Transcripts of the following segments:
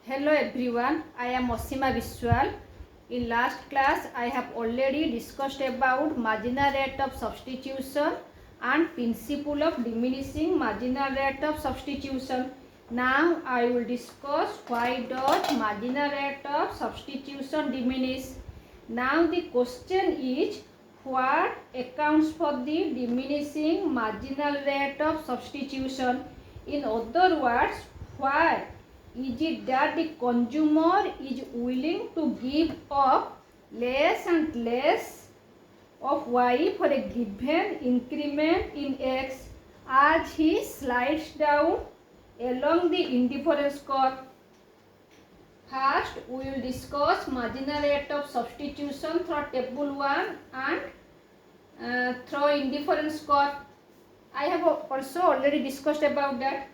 Hello everyone, I am Osima Biswal. In last class, I have already discussed about marginal rate of substitution and principle of diminishing marginal rate of substitution. Now I will discuss why does marginal rate of substitution diminish. Now the question is, what accounts for the diminishing marginal rate of substitution? In other words, why is it that the consumer is willing to give up less and less of y for a given increment in x as he slides down along the indifference curve? First, we will discuss marginal rate of substitution through table 1 and through indifference curve. I have also already discussed about that.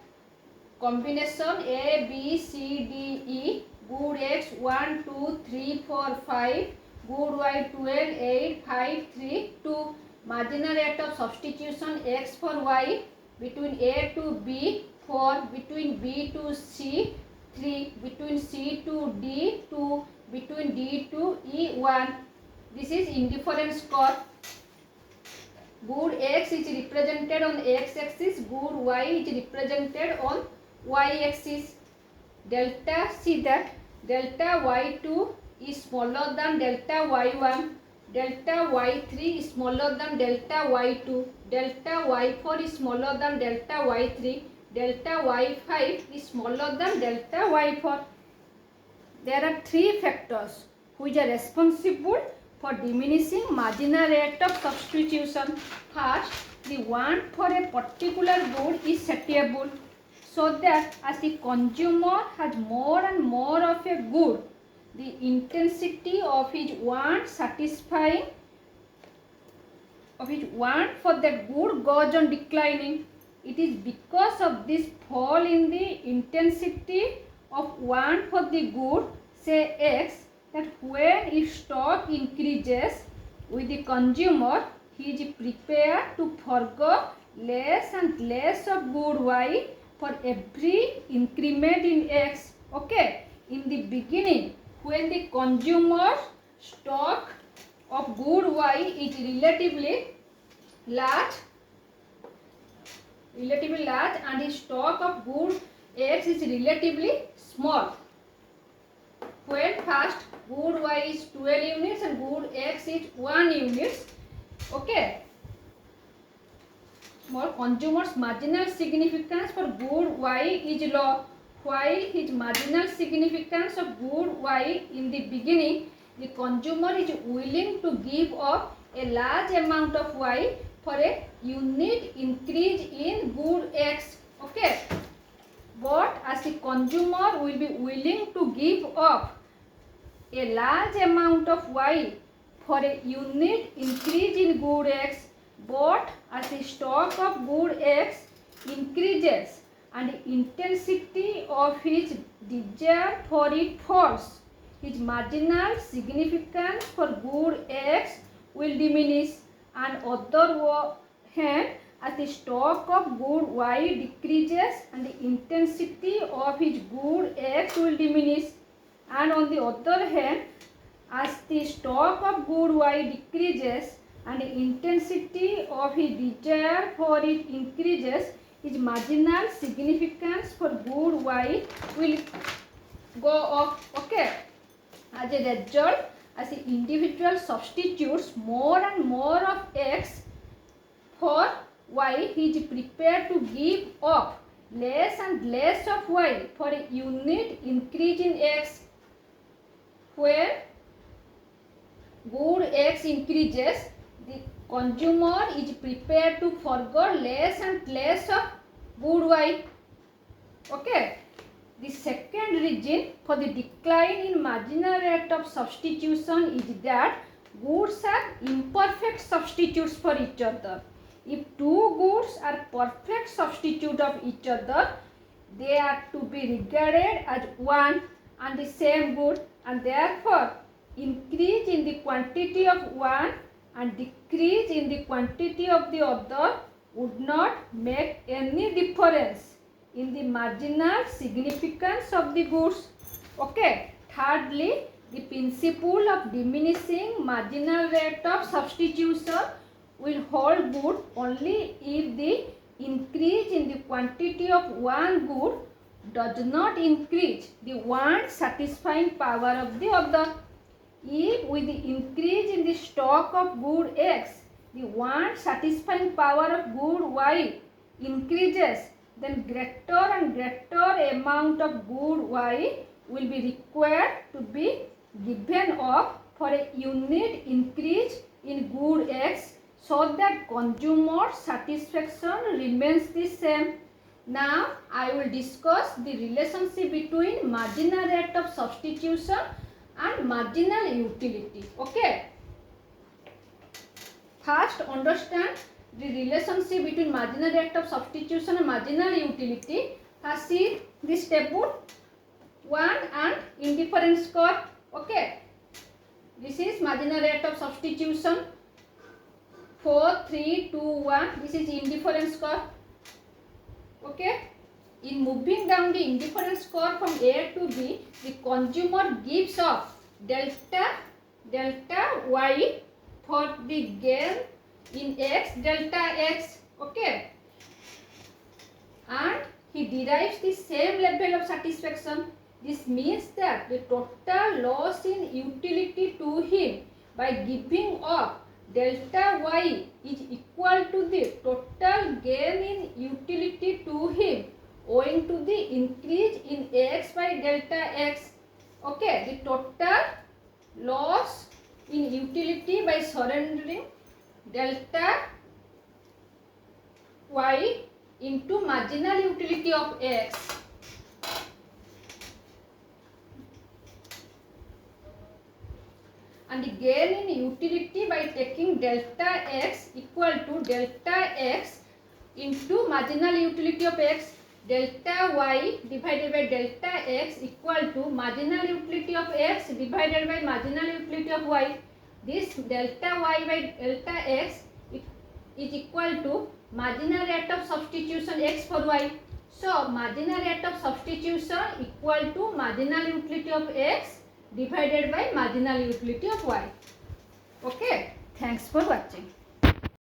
Combination A, B, C, D, E, good x 1, 2, 3, 4, 5, good y 12, 8, 5, 3, 2. Marginal rate of substitution x for y between A to B 4, between B to C 3, between C to D 2, between D to E 1. This is indifference curve. Good x is represented on x axis, good y is represented on y-axis. Delta, see that delta y2 is smaller than delta y1, delta y3 is smaller than delta y2, delta y4 is smaller than delta y3, delta y5 is smaller than delta y4. There are three factors which are responsible for diminishing marginal rate of substitution. First, the want for a particular good is satiable, so that as the consumer has more and more of a good, the intensity of his want for that good goes on declining. It is because of this fall in the intensity of want for the good, say X, that when its stock increases with the consumer, he is prepared to forgo less and less of good Y for every increment in x. Okay, in the beginning, when the consumer stock of good y is relatively large and his stock of good x is relatively small. When first good y is 12 units and good x is 1 units, okay, more consumer's marginal significance for good y is low, while his marginal significance of good y in the beginning, the consumer is willing to give up a large amount of y for a unit increase in good x. Okay, but as the consumer will be willing to give up a large amount of y for a unit increase in good x, but as the stock of good x increases and the intensity of his desire for it falls, his marginal significance for good x will diminish, and other hand, as the stock of good y decreases and the intensity of his good x will diminish, and on the other hand, as the stock of good y decreases and the intensity of his desire for it increases, his marginal significance for good y will go up. Okay, as a result, as the individual substitutes more and more of x for y, he is prepared to give up less and less of y for a unit increase in x. When good x increases, the consumer is prepared to forgo less and less of good y. Okay. The second reason for the decline in marginal rate of substitution is that goods are imperfect substitutes for each other. If two goods are perfect substitute of each other, they are to be regarded as one and the same good, and therefore increase in the quantity of one and decrease in the quantity of the other would not make any difference in the marginal significance of the goods. Okay. Thirdly, the principle of diminishing marginal rate of substitution will hold good only if the increase in the quantity of one good does not increase the one satisfying power of the other. If with the increase in the stock of good X, the one satisfying power of good Y increases, then greater and greater amount of good Y will be required to be given up for a unit increase in good X so that consumer satisfaction remains the same. Now I will discuss the relationship between marginal rate of substitution and marginal utility. Okay. First, understand the relationship between marginal rate of substitution and marginal utility. First, see this table 1 and indifference curve. Okay. This is marginal rate of substitution 4, 3, 2, 1. This is indifference curve. Okay. In moving down the indifference curve from A to B, the consumer gives up delta Y for the gain in X delta X. Okay. And he derives the same level of satisfaction. This means that the total loss in utility to him by giving up delta Y is equal to the total gain in utility to him owing to the increase in X by delta X. Okay, the total loss in utility by surrendering delta Y into marginal utility of X. And the gain in utility by taking delta X equal to delta X into marginal utility of X. Delta Y divided by delta X equal to marginal utility of X divided by marginal utility of Y. This delta Y by delta X is equal to marginal rate of substitution X for Y. So, marginal rate of substitution equal to marginal utility of X divided by marginal utility of Y. Okay. Thanks for watching.